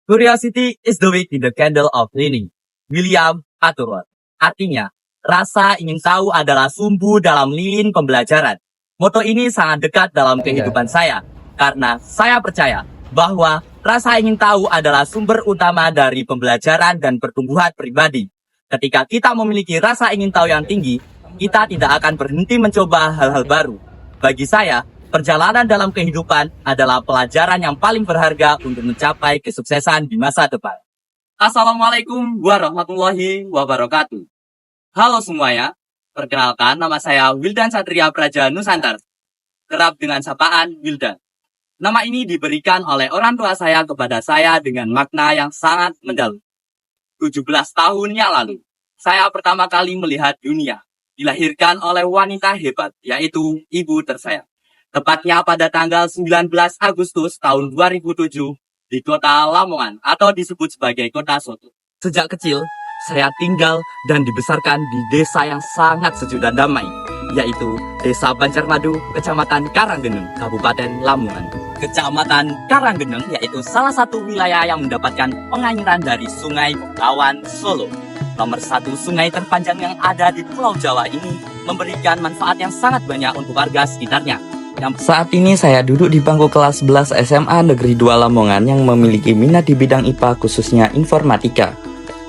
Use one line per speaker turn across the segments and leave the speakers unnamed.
Curiosity is the way to the candle of learning. William Butterworth. Artinya, rasa ingin tahu adalah sumbu dalam lilin pembelajaran. Moto ini sangat dekat dalam kehidupan saya, karena saya percaya bahwa rasa ingin tahu adalah sumber utama dari pembelajaran dan pertumbuhan pribadi. Ketika kita memiliki rasa ingin tahu yang tinggi, kita tidak akan berhenti mencoba hal-hal baru. Bagi saya, perjalanan dalam kehidupan adalah pelajaran yang paling berharga untuk mencapai kesuksesan di masa depan. Assalamualaikum warahmatullahi wabarakatuh. Halo semuanya, perkenalkan nama saya Wildan Satria Praja Nusantara, kerap dengan sapaan Wildan. Nama ini diberikan oleh orang tua saya kepada saya dengan makna yang sangat mendalam. 17 tahun yang lalu, saya pertama kali melihat dunia, dilahirkan oleh wanita hebat, yaitu ibu tersayang. Tepatnya pada tanggal 19 Agustus tahun 2007 di kota Lamongan atau disebut sebagai kota Soto. Sejak kecil, saya tinggal dan dibesarkan di desa yang sangat sejuk dan damai, yaitu Desa Banjarmadu, Kecamatan Karanggeneng, Kabupaten Lamongan. Kecamatan Karanggeneng yaitu salah satu wilayah yang mendapatkan pengairan dari Sungai Bengawan Solo. Nomor 1 sungai terpanjang yang ada di Pulau Jawa ini memberikan manfaat yang sangat banyak untuk warga sekitarnya. Saat ini saya duduk di bangku kelas 11 SMA Negeri 2 Lamongan yang memiliki minat di bidang IPA khususnya informatika.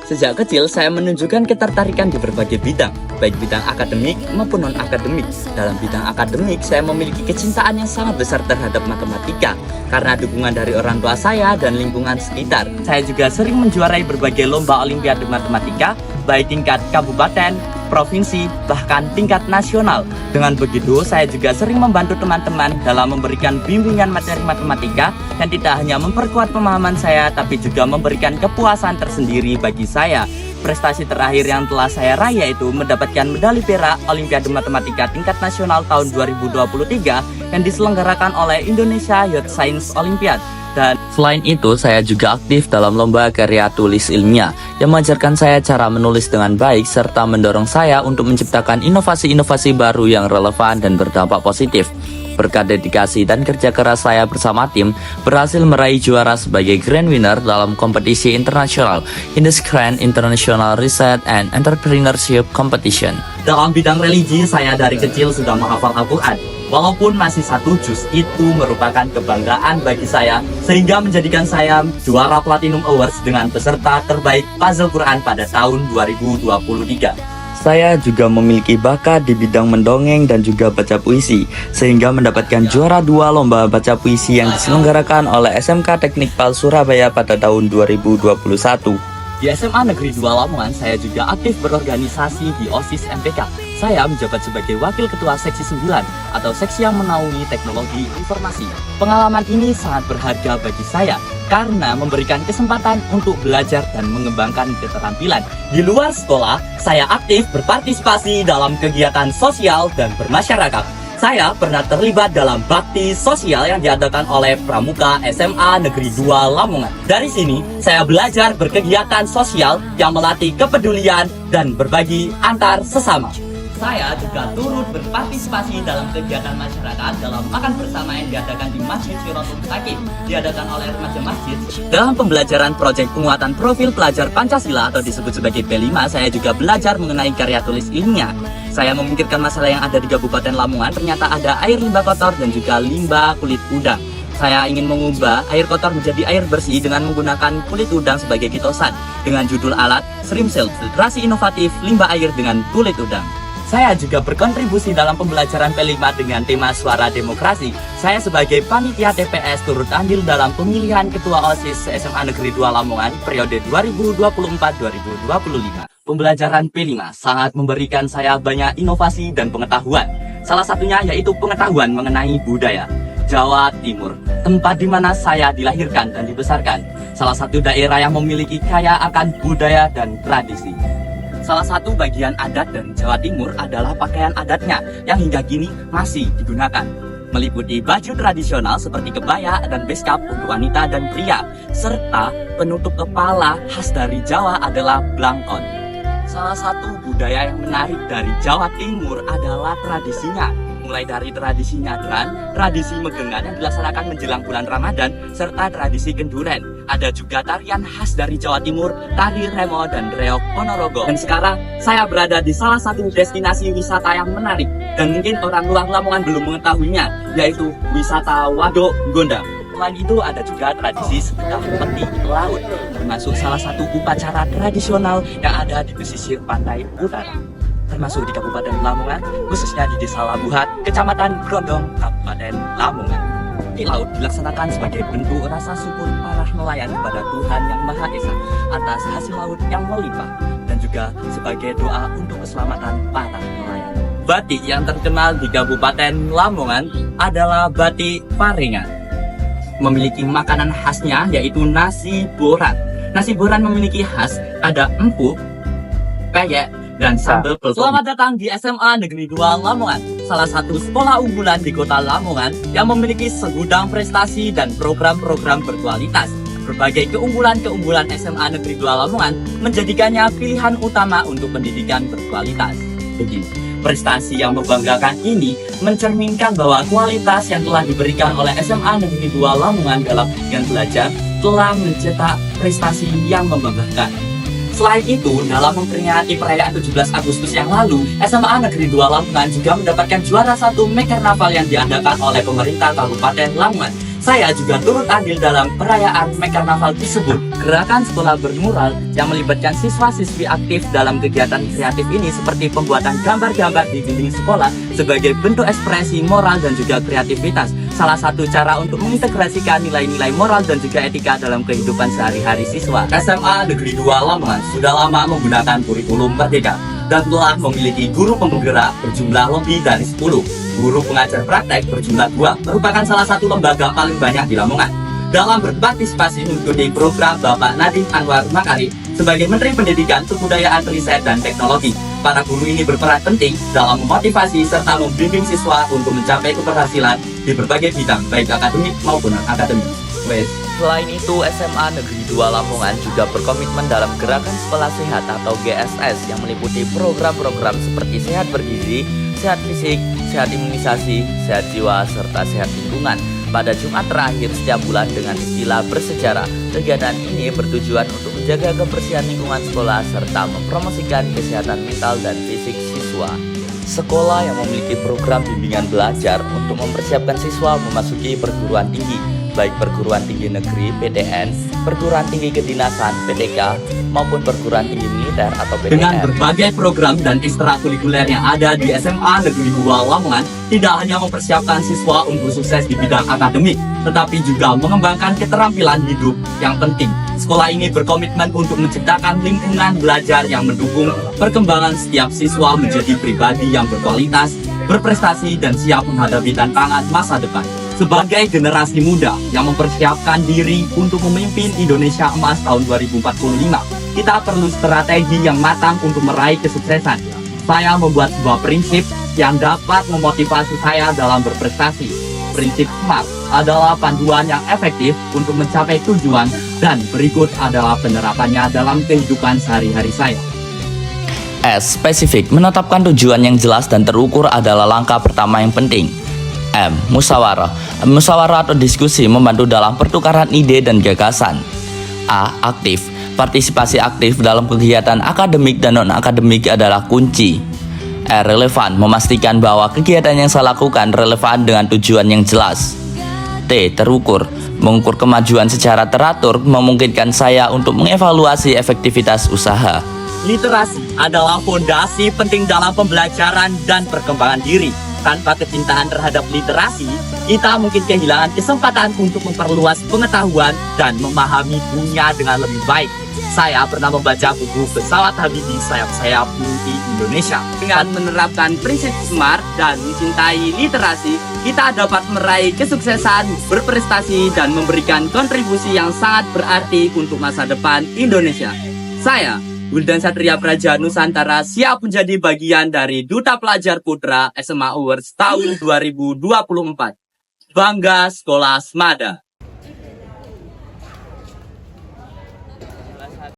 Sejak kecil saya menunjukkan ketertarikan di berbagai bidang, baik bidang akademik maupun non-akademik. Dalam bidang akademik saya memiliki kecintaan yang sangat besar terhadap matematika karena dukungan dari orang tua saya dan lingkungan sekitar. Saya juga sering menjuarai berbagai lomba olimpiade matematika, baik tingkat kabupaten, provinsi, bahkan tingkat nasional. Dengan begitu, saya juga sering membantu teman-teman dalam memberikan bimbingan materi matematika yang tidak hanya memperkuat pemahaman saya, tapi juga memberikan kepuasan tersendiri bagi saya. Prestasi terakhir yang telah saya raih yaitu mendapatkan medali perak Olimpiade Matematika tingkat nasional tahun 2023 yang diselenggarakan oleh Indonesia Youth Science Olympiad. Dan selain itu, saya juga aktif dalam lomba karya tulis ilmiah yang mengajarkan saya cara menulis dengan baik serta mendorong saya untuk menciptakan inovasi-inovasi baru yang relevan dan berdampak positif. Berkat dedikasi dan kerja keras saya bersama tim, berhasil meraih juara sebagai Grand Winner dalam kompetisi internasional Indus-Grand International Research and Entrepreneurship Competition. Dalam bidang religi, saya dari kecil sudah menghafal Al-Quran. Walaupun masih 1 juz, itu merupakan kebanggaan bagi saya, sehingga menjadikan saya juara Platinum Awards dengan peserta terbaik puzzle Quran pada tahun 2023. Saya juga memiliki bakat di bidang mendongeng dan juga baca puisi, sehingga mendapatkan juara 2 lomba baca puisi yang diselenggarakan oleh SMK Teknik PAL Surabaya pada tahun 2021. Di SMA Negeri 2 Lamongan, saya juga aktif berorganisasi di OSIS MPK. Saya menjabat sebagai Wakil Ketua Seksi 9 atau seksi yang menaungi teknologi informasi. Pengalaman ini sangat berharga bagi saya karena memberikan kesempatan untuk belajar dan mengembangkan keterampilan. Di luar sekolah, saya aktif berpartisipasi dalam kegiatan sosial dan bermasyarakat. Saya pernah terlibat dalam bakti sosial yang diadakan oleh Pramuka SMA Negeri 2 Lamongan. Dari sini, saya belajar berkegiatan sosial yang melatih kepedulian dan berbagi antar sesama. Saya juga turut berpartisipasi dalam kegiatan masyarakat dalam makan bersama yang diadakan di Masjid Syiratul Mustaqim, diadakan oleh remaja masjid. Dalam pembelajaran proyek penguatan profil pelajar Pancasila atau disebut sebagai P5, saya juga belajar mengenai karya tulis ilmiah. Saya memikirkan masalah yang ada di Kabupaten Lamongan, ternyata ada air limbah kotor dan juga limbah kulit udang. Saya ingin mengubah air kotor menjadi air bersih dengan menggunakan kulit udang sebagai kitosan, dengan judul alat Shrimp-Cell, filtrasi inovatif limbah air dengan kulit udang. Saya juga berkontribusi dalam pembelajaran P5 dengan tema Suara Demokrasi. Saya sebagai panitia TPS turut andil dalam pemilihan Ketua OSIS SMA Negeri 2 Lamongan periode 2024-2025. Pembelajaran P5 sangat memberikan saya banyak inovasi dan pengetahuan. Salah satunya yaitu pengetahuan mengenai budaya. Jawa Timur, tempat di mana saya dilahirkan dan dibesarkan. Salah satu daerah yang memiliki kaya akan budaya dan tradisi. Salah satu bagian adat dari Jawa Timur adalah pakaian adatnya yang hingga kini masih digunakan. Meliputi baju tradisional seperti kebaya dan beskap untuk wanita dan pria, serta penutup kepala khas dari Jawa adalah blangkon. Salah satu budaya yang menarik dari Jawa Timur adalah tradisinya. mulai dari tradisi nyadran, tradisi megengan yang dilaksanakan menjelang bulan Ramadan, serta tradisi kenduren. Ada juga tarian khas dari Jawa Timur, tari remo dan reok Ponorogo. Dan sekarang saya berada di salah satu destinasi wisata yang menarik dan mungkin orang luar Lamongan belum mengetahuinya, yaitu wisata Waduk Gondang. Selain itu ada juga tradisi sedekah peti laut, termasuk salah satu upacara tradisional yang ada di pesisir pantai utara, termasuk di Kabupaten Lamongan, khususnya di Desa Labuhat, Kecamatan Grondong, Kabupaten Lamongan. Peti laut dilaksanakan sebagai bentuk rasa syukur para nelayan kepada Tuhan Yang Maha Esa atas hasil laut yang melimpah, dan juga sebagai doa untuk keselamatan para nelayan. Batik yang terkenal di Kabupaten Lamongan adalah batik Paringan. Memiliki makanan khasnya yaitu nasi boran. Nasi boran memiliki khas ada empuk, peyek, dan sambal peltomi. Selamat datang di SMA Negeri 2 Lamongan, salah satu sekolah unggulan di kota Lamongan yang memiliki segudang prestasi dan program-program berkualitas. Berbagai keunggulan-keunggulan SMA Negeri 2 Lamongan menjadikannya pilihan utama untuk pendidikan berkualitas. Begini, prestasi yang membanggakan ini mencerminkan bahwa kualitas yang telah diberikan oleh SMA Negeri 2 Lamongan dalam pendidikan belajar telah mencetak prestasi yang membanggakan. Selain itu, dalam memperingati perayaan 17 Agustus yang lalu, SMA Negeri 2 Lamongan juga mendapatkan juara 1 Mekarnaval yang diadakan oleh pemerintah Kabupaten Lamongan. Saya juga turut andil dalam perayaan Mekarnaval tersebut. Gerakan sekolah bermural yang melibatkan siswa-siswi aktif dalam kegiatan kreatif ini seperti pembuatan gambar-gambar di dinding sekolah sebagai bentuk ekspresi moral dan juga kreativitas. Salah satu cara untuk mengintegrasikan nilai-nilai moral dan juga etika dalam kehidupan sehari-hari siswa. SMA Negeri 2 Lamongan sudah lama menggunakan kurikulum Merdeka dan telah memiliki guru penggerak berjumlah lebih dari 10. Guru pengajar praktek berjumlah 2 merupakan salah satu lembaga paling banyak di Lamongan. Dalam berpartisipasi mengikuti program Bapak Nadiem Anwar Makarim sebagai Menteri Pendidikan, Kebudayaan, Riset, dan Teknologi, para guru ini berperan penting dalam memotivasi serta membimbing siswa untuk mencapai keberhasilan di berbagai bidang, baik akademik maupun akademik. Selain itu, SMA Negeri 2 Lamongan juga berkomitmen dalam gerakan sekolah sehat atau GSS yang meliputi program-program seperti sehat bergizi, sehat fisik, sehat imunisasi, sehat jiwa, serta sehat lingkungan. Pada Jumat terakhir setiap bulan dengan istilah bersejarah, kegiatan ini bertujuan untuk menjaga kebersihan lingkungan sekolah serta mempromosikan kesehatan mental dan fisik siswa. Sekolah yang memiliki program bimbingan belajar untuk mempersiapkan siswa memasuki perguruan tinggi, baik perguruan tinggi negeri (PTN), perguruan tinggi kedinasan (PTK), maupun perguruan tinggi militer atau PTN. Dengan berbagai program dan ekstrakurikuler yang ada di SMA Negeri 2 Lamongan, tidak hanya mempersiapkan siswa untuk sukses di bidang akademik, tetapi juga mengembangkan keterampilan hidup yang penting. Sekolah ini berkomitmen untuk menciptakan lingkungan belajar yang mendukung perkembangan setiap siswa menjadi pribadi yang berkualitas, berprestasi, dan siap menghadapi tantangan masa depan. Sebagai generasi muda yang mempersiapkan diri untuk memimpin Indonesia Emas tahun 2045, kita perlu strategi yang matang untuk meraih kesuksesan. Saya membuat sebuah prinsip yang dapat memotivasi saya dalam berprestasi. Prinsip SMART adalah panduan yang efektif untuk mencapai tujuan, dan berikut adalah penerapannya dalam kehidupan sehari-hari saya.
S. Spesifik, menetapkan tujuan yang jelas dan terukur adalah langkah pertama yang penting. M. Musyawarah, musyawarah atau diskusi membantu dalam pertukaran ide dan gagasan. A. Aktif, partisipasi aktif dalam kegiatan akademik dan non-akademik adalah kunci. R. Relevan, memastikan bahwa kegiatan yang saya lakukan relevan dengan tujuan yang jelas. T. Terukur, mengukur kemajuan secara teratur memungkinkan saya untuk mengevaluasi efektivitas usaha.
Literasi adalah fondasi penting dalam pembelajaran dan perkembangan diri. Tanpa kecintaan terhadap literasi, kita mungkin kehilangan kesempatan untuk memperluas pengetahuan dan memahami dunia dengan lebih baik. Saya pernah membaca buku Pesawat Habibie Sayap-Sayap Mimpi Indonesia. Dengan menerapkan prinsip SMART dan mencintai literasi, kita dapat meraih kesuksesan, berprestasi, dan memberikan kontribusi yang sangat berarti untuk masa depan Indonesia. Saya, Wildan Satria Praja Nusantara, siap menjadi bagian dari Duta Pelajar Putra SMA Awards tahun 2024. Bangga Sekolah Smada.